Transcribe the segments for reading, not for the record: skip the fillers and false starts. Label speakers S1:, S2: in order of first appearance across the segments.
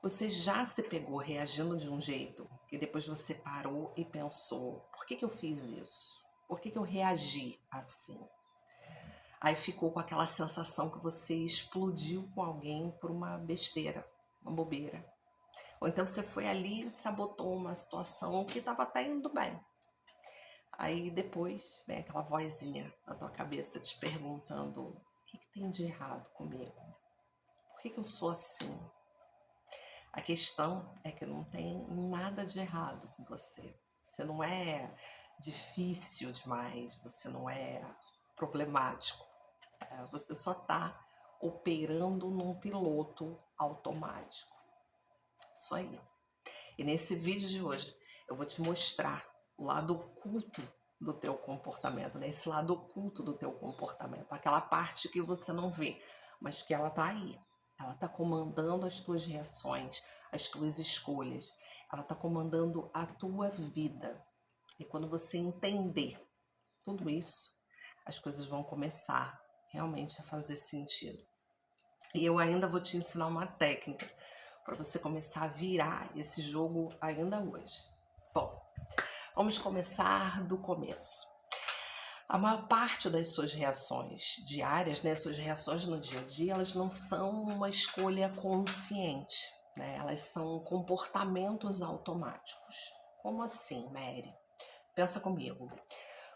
S1: Você já se pegou reagindo de um jeito que depois você parou e pensou: "Por que que eu fiz isso? Por que que eu reagi assim?". Aí ficou com aquela sensação que você explodiu com alguém por uma besteira, uma bobeira. Ou então você foi ali e sabotou uma situação que estava até indo bem. Aí depois vem aquela vozinha na tua cabeça te perguntando: "O que que tem de errado comigo? Por que que eu sou assim?". A questão é que não tem nada de errado com você. Você não é difícil demais, você não é problemático. Você só está operando num piloto automático. Isso aí. E nesse vídeo de hoje eu vou te mostrar o lado oculto do teu comportamento, né? Esse lado oculto do teu comportamento, aquela parte que você não vê, mas que ela tá aí. Ela tá comandando as tuas reações, as tuas escolhas. Ela tá comandando a tua vida. E quando você entender tudo isso, as coisas vão começar realmente a fazer sentido. E eu ainda vou te ensinar uma técnica para você começar a virar esse jogo ainda hoje. Bom, vamos começar do começo. A maior parte das suas reações diárias, né, suas reações no dia a dia, elas não são uma escolha consciente, né? Elas são comportamentos automáticos. Como assim, Mary? Pensa comigo.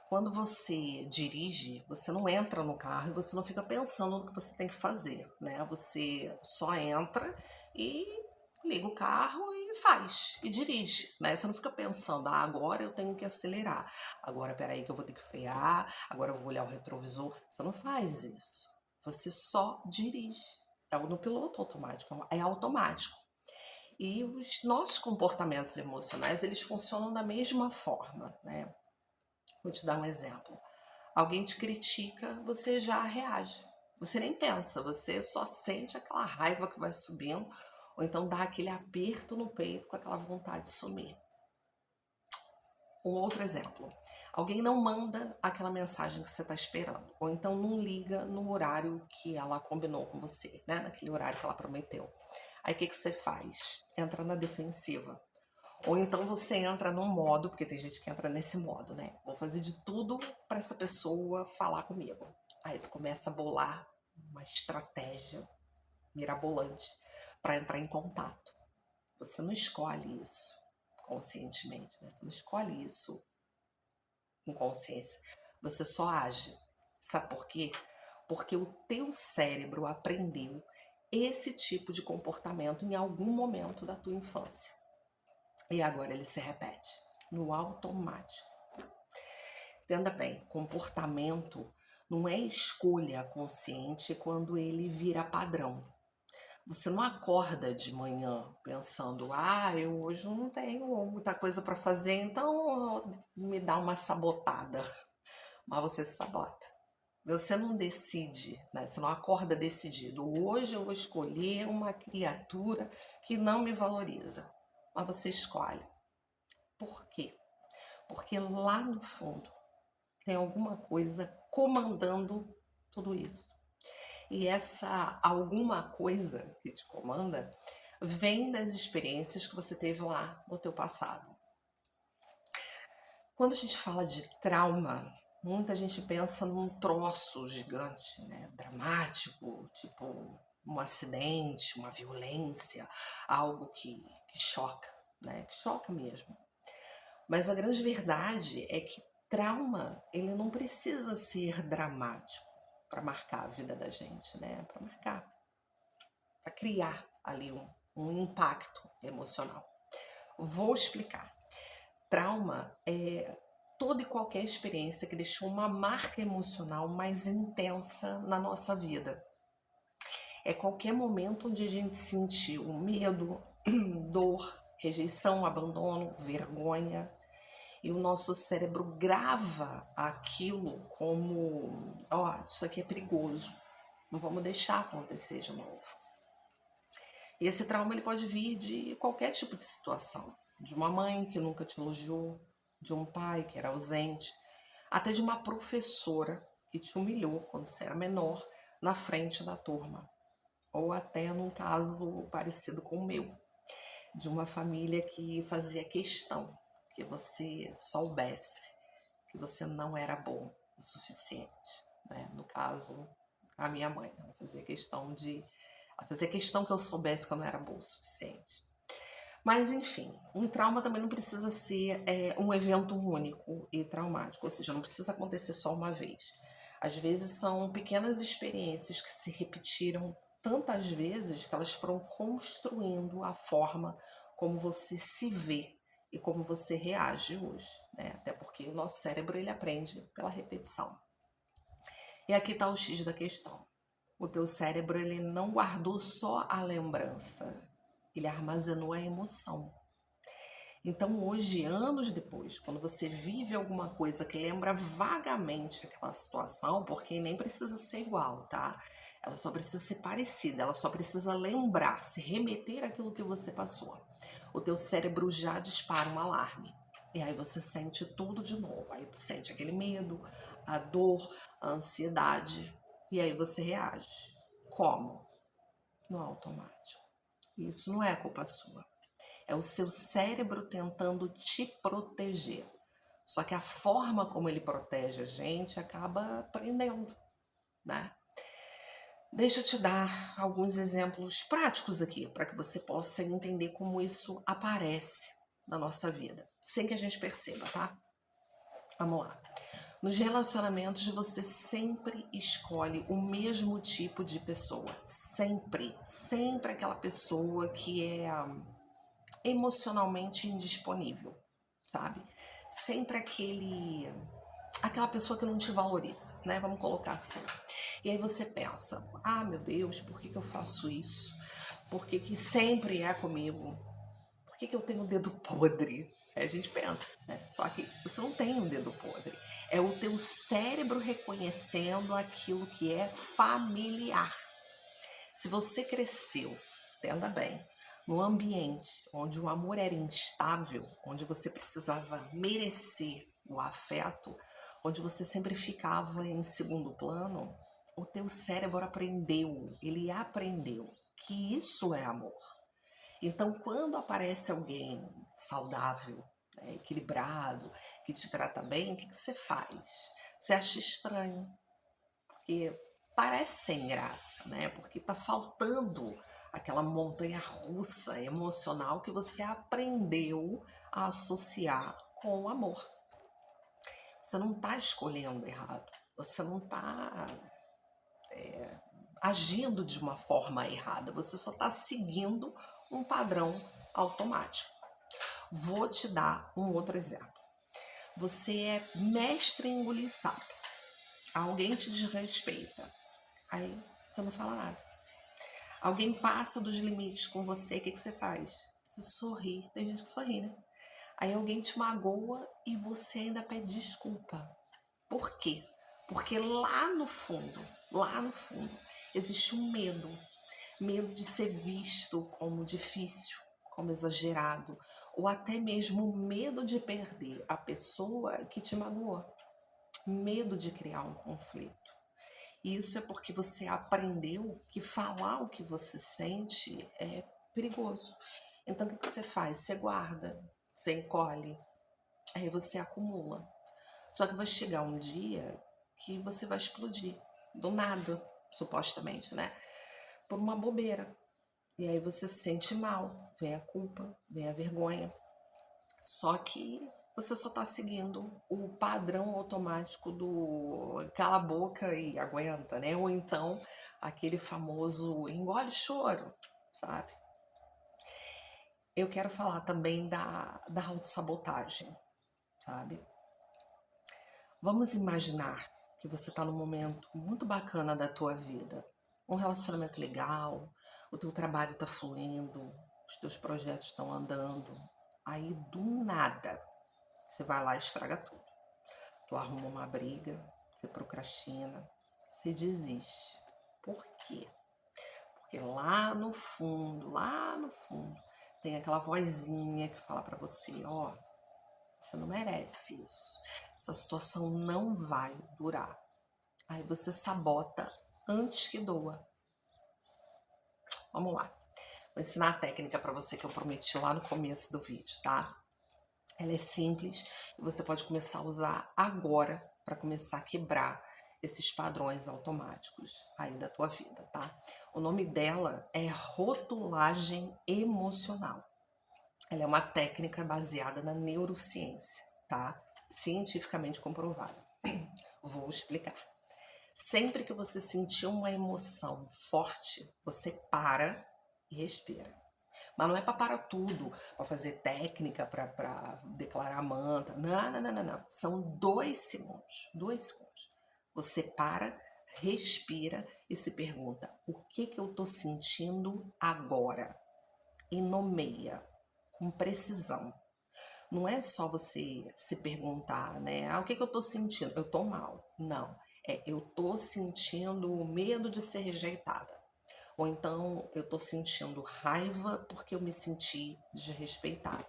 S1: Quando você dirige, você não entra no carro e você não fica pensando no que você tem que fazer, né? Você só entra e liga o carro e faz, e dirige, né? Você não fica pensando, agora eu tenho que acelerar, agora peraí que eu vou ter que frear, agora eu vou olhar o retrovisor. Você não faz isso. Você só dirige. É no piloto automático, é automático. E os nossos comportamentos emocionais, eles funcionam da mesma forma, né? Vou te dar um exemplo. Alguém te critica, você já reage. Você nem pensa, você só sente aquela raiva que vai subindo, ou então dá aquele aperto no peito com aquela vontade de sumir. Um outro exemplo. Alguém não manda aquela mensagem que você está esperando, ou então não liga no horário que ela combinou com você, né? Naquele horário que ela prometeu. Aí o que você faz? Entra na defensiva. Ou então você entra num modo, porque tem gente que entra nesse modo, né? Vou fazer de tudo para essa pessoa falar comigo. Aí tu começa a bolar uma estratégia mirabolante para entrar em contato. Você não escolhe isso conscientemente, né? Você não escolhe isso com consciência. Você só age. Sabe por quê? Porque o teu cérebro aprendeu esse tipo de comportamento em algum momento da tua infância. E agora ele se repete no automático. Entenda bem, comportamento não é escolha consciente quando ele vira padrão. Você não acorda de manhã pensando, eu hoje não tenho muita coisa para fazer, então me dá uma sabotada. Mas você se sabota. Você não decide, né? Você não acorda decidido. Hoje eu vou escolher uma criatura que não me valoriza. Mas você escolhe. Por quê? Porque lá no fundo tem alguma coisa comandando tudo isso. E essa alguma coisa que te comanda vem das experiências que você teve lá no teu passado. Quando a gente fala de trauma, muita gente pensa num troço gigante, né? Dramático, tipo um acidente, uma violência, algo que choca, né? Que choca mesmo. Mas a grande verdade é que trauma, ele não precisa ser dramático para marcar a vida da gente, né? Para marcar, para criar ali um impacto emocional. Vou explicar. Trauma é toda e qualquer experiência que deixou uma marca emocional mais intensa na nossa vida. É qualquer momento onde a gente sentiu medo, dor, rejeição, abandono, vergonha, e o nosso cérebro grava aquilo como, isso aqui é perigoso, não vamos deixar acontecer de novo. E esse trauma ele pode vir de qualquer tipo de situação, de uma mãe que nunca te elogiou, de um pai que era ausente, até de uma professora que te humilhou quando você era menor na frente da turma, ou até num caso parecido com o meu. de uma família que fazia questão que você soubesse que você não era bom o suficiente, né? No caso, a minha mãe, ela fazia questão que eu soubesse que eu não era bom o suficiente. Mas enfim, um trauma também não precisa ser um evento único e traumático, ou seja, não precisa acontecer só uma vez. Às vezes são pequenas experiências que se repetiram tantas vezes que elas foram construindo a forma como você se vê e como você reage hoje, né? Até porque o nosso cérebro ele aprende pela repetição. E aqui está o X da questão. O teu cérebro ele não guardou só a lembrança, ele armazenou a emoção. Então, hoje, anos depois, quando você vive alguma coisa que lembra vagamente aquela situação, porque nem precisa ser igual, tá? Ela só precisa ser parecida, ela só precisa lembrar, se remeter àquilo que você passou. O teu cérebro já dispara um alarme. E aí você sente tudo de novo. Aí tu sente aquele medo, a dor, a ansiedade. E aí você reage. Como? No automático. Isso não é culpa sua. É o seu cérebro tentando te proteger. Só que a forma como ele protege a gente acaba prendendo, né? Deixa eu te dar alguns exemplos práticos aqui para que você possa entender como isso aparece na nossa vida, sem que a gente perceba, tá? Vamos lá. Nos relacionamentos, você sempre escolhe o mesmo tipo de pessoa. Sempre. Sempre aquela pessoa que é emocionalmente indisponível, sabe? Sempre aquela pessoa que não te valoriza, né? Vamos colocar assim. E aí você pensa: ah, meu Deus, por que eu faço isso? Por que sempre é comigo? Por que eu tenho o dedo podre? Aí a gente pensa, né? Só que você não tem um dedo podre. É o teu cérebro reconhecendo aquilo que é familiar. Se você cresceu, entenda bem, num ambiente onde o amor era instável, onde você precisava merecer o afeto, onde você sempre ficava em segundo plano, o teu cérebro ele aprendeu que isso é amor. Então, quando aparece alguém saudável, né, equilibrado, que te trata bem, o que você faz? Você acha estranho, porque parece sem graça, né? Porque tá faltando aquela montanha russa emocional que você aprendeu a associar com o amor. Você não está escolhendo errado, você não está agindo de uma forma errada, você só está seguindo um padrão automático. Vou te dar um outro exemplo. Você é mestre em engolir sapo. Alguém te desrespeita. Aí você não fala nada. Alguém passa dos limites com você, o que você faz? Você sorri. Tem gente que sorri, né? Aí alguém te magoa e você ainda pede desculpa. Por quê? Porque lá no fundo, existe um medo. Medo de ser visto como difícil, como exagerado, ou até mesmo medo de perder a pessoa que te magoou. Medo de criar um conflito. E isso é porque você aprendeu que falar o que você sente é perigoso. Então o que você faz? Você guarda, você encolhe, aí você acumula. Só que vai chegar um dia que você vai explodir, do nada, supostamente, né? Por uma bobeira. E aí você se sente mal, vem a culpa, vem a vergonha. Só que você só está seguindo o padrão automático do cala a boca e aguenta, né? Ou então aquele famoso engole o choro, sabe? Eu quero falar também da autossabotagem, sabe? Vamos imaginar que você está num momento muito bacana da tua vida. Um relacionamento legal, o teu trabalho está fluindo, os teus projetos estão andando. Aí do nada, você vai lá e estraga tudo. Tu arruma uma briga, você procrastina, você desiste. Por quê? Porque lá no fundo, tem aquela vozinha que fala pra você, ó, você não merece isso. Essa situação não vai durar. Aí você sabota antes que doa. Vamos lá. Vou ensinar a técnica para você que eu prometi lá no começo do vídeo, tá? Ela é simples e você pode começar a usar agora para começar a quebrar esses padrões automáticos aí da tua vida, tá? O nome dela é rotulagem emocional. Ela é uma técnica baseada na neurociência, tá? Cientificamente comprovada. Vou explicar. Sempre que você sentir uma emoção forte, você para e respira. Mas não é para parar tudo, para fazer técnica, para declarar mantra. Não, não, não, não, não. São 2 segundos. 2 segundos. Você para, respira e se pergunta: o que eu estou sentindo agora? E nomeia com precisão. Não é só você se perguntar, né? O que eu tô sentindo? Eu tô mal. Não. Eu tô sentindo medo de ser rejeitada. Ou então eu tô sentindo raiva porque eu me senti desrespeitada.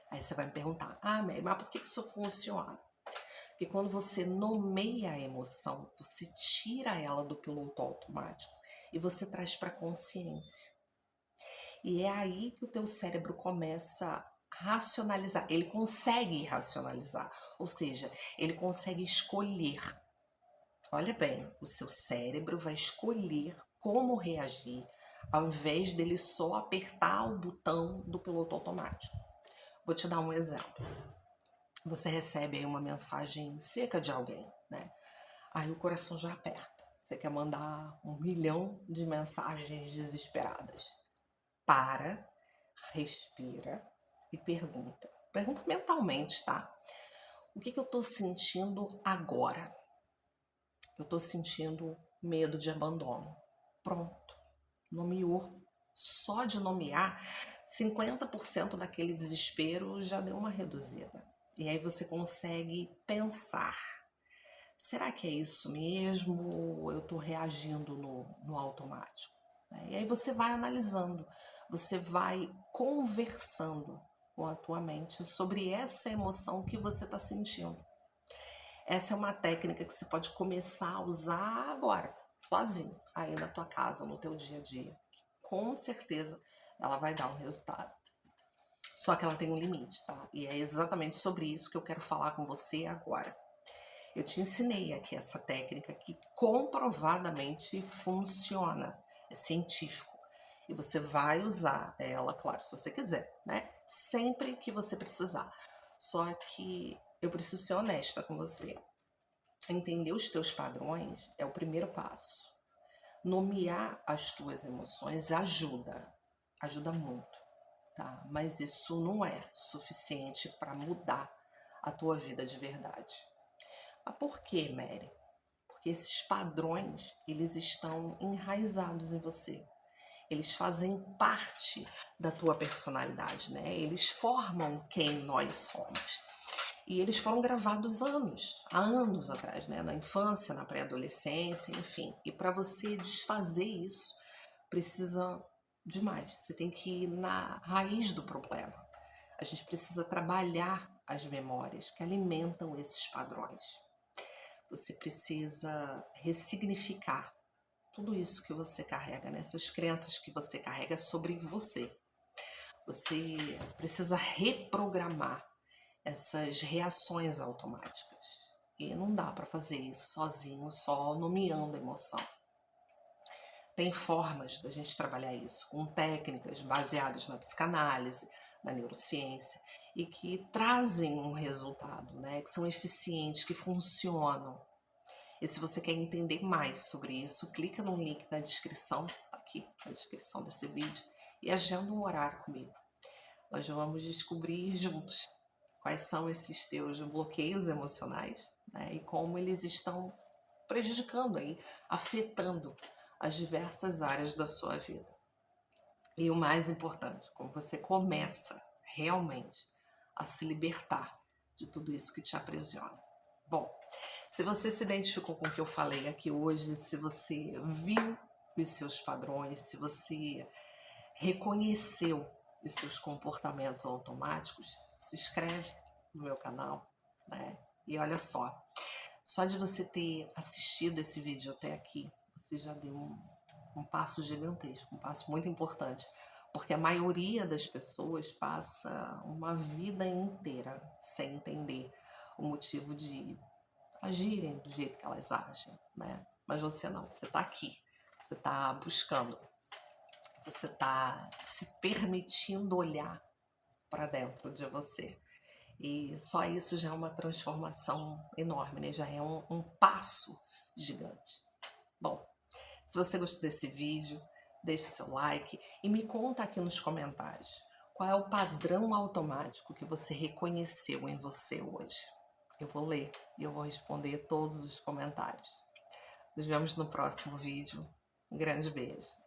S1: Aí você vai me perguntar, Mary, mas por que isso funciona? Porque quando você nomeia a emoção, você tira ela do piloto automático e você traz para a consciência. E é aí que o teu cérebro começa a racionalizar. Ele consegue racionalizar, ou seja, ele consegue escolher. Olha bem, o seu cérebro vai escolher como reagir, ao invés dele só apertar o botão do piloto automático. Vou te dar um exemplo. Você recebe aí uma mensagem seca de alguém, né? Aí o coração já aperta. Você quer mandar 1 milhão de mensagens desesperadas. Para, respira e pergunta. Pergunta mentalmente, tá? O que eu tô sentindo agora? Eu tô sentindo medo de abandono. Pronto. Nomeou. Só de nomear, 50% daquele desespero já deu uma reduzida. E aí você consegue pensar. Será que é isso mesmo? Ou eu tô reagindo no automático? E aí você vai analisando, você vai conversando com a tua mente sobre essa emoção que você está sentindo. Essa é uma técnica que você pode começar a usar agora, sozinho, aí na tua casa, no teu dia a dia. Com certeza ela vai dar um resultado. Só que ela tem um limite, tá? E é exatamente sobre isso que eu quero falar com você agora. Eu te ensinei aqui essa técnica que comprovadamente funciona, é científico. E você vai usar ela, claro, se você quiser, né? Sempre que você precisar. Só que eu preciso ser honesta com você. Entender os teus padrões é o primeiro passo. Nomear as tuas emoções ajuda muito, tá? Mas isso não é suficiente para mudar a tua vida de verdade. Mas por quê, Mary? Porque esses padrões, eles estão enraizados em você. Eles fazem parte da tua personalidade, né? Eles formam quem nós somos. E eles foram gravados há anos atrás, né? Na infância, na pré-adolescência, enfim. E para você desfazer isso, precisa de mais. Você tem que ir na raiz do problema. A gente precisa trabalhar as memórias que alimentam esses padrões. Você precisa ressignificar tudo isso que você carrega, né? Essas crenças que você carrega sobre você. Você precisa reprogramar essas reações automáticas. E não dá para fazer isso sozinho, só nomeando a emoção. Tem formas da gente trabalhar isso, com técnicas baseadas na psicanálise, na neurociência, e que trazem um resultado, né? Que são eficientes, que funcionam. E se você quer entender mais sobre isso, clica no link na descrição, aqui na descrição desse vídeo, e agenda um horário comigo. Nós vamos descobrir juntos quais são esses teus bloqueios emocionais, né, e como eles estão prejudicando aí, afetando as diversas áreas da sua vida. E o mais importante, como você começa realmente a se libertar de tudo isso que te aprisiona. Bom, se você se identificou com o que eu falei aqui hoje, se você viu os seus padrões, se você reconheceu os seus comportamentos automáticos, se inscreve no meu canal, né? E olha só de você ter assistido esse vídeo até aqui, você já deu um passo gigantesco, um passo muito importante, porque a maioria das pessoas passa uma vida inteira sem entender o motivo de agirem do jeito que elas agem, né? Mas você não, você tá aqui, você tá buscando, você tá se permitindo olhar para dentro de você. E só isso já é uma transformação enorme, né? Já é um passo gigante. Bom, se você gostou desse vídeo, deixe seu like e me conta aqui nos comentários qual é o padrão automático que você reconheceu em você hoje. Eu vou ler e eu vou responder todos os comentários. Nos vemos no próximo vídeo. Um grande beijo.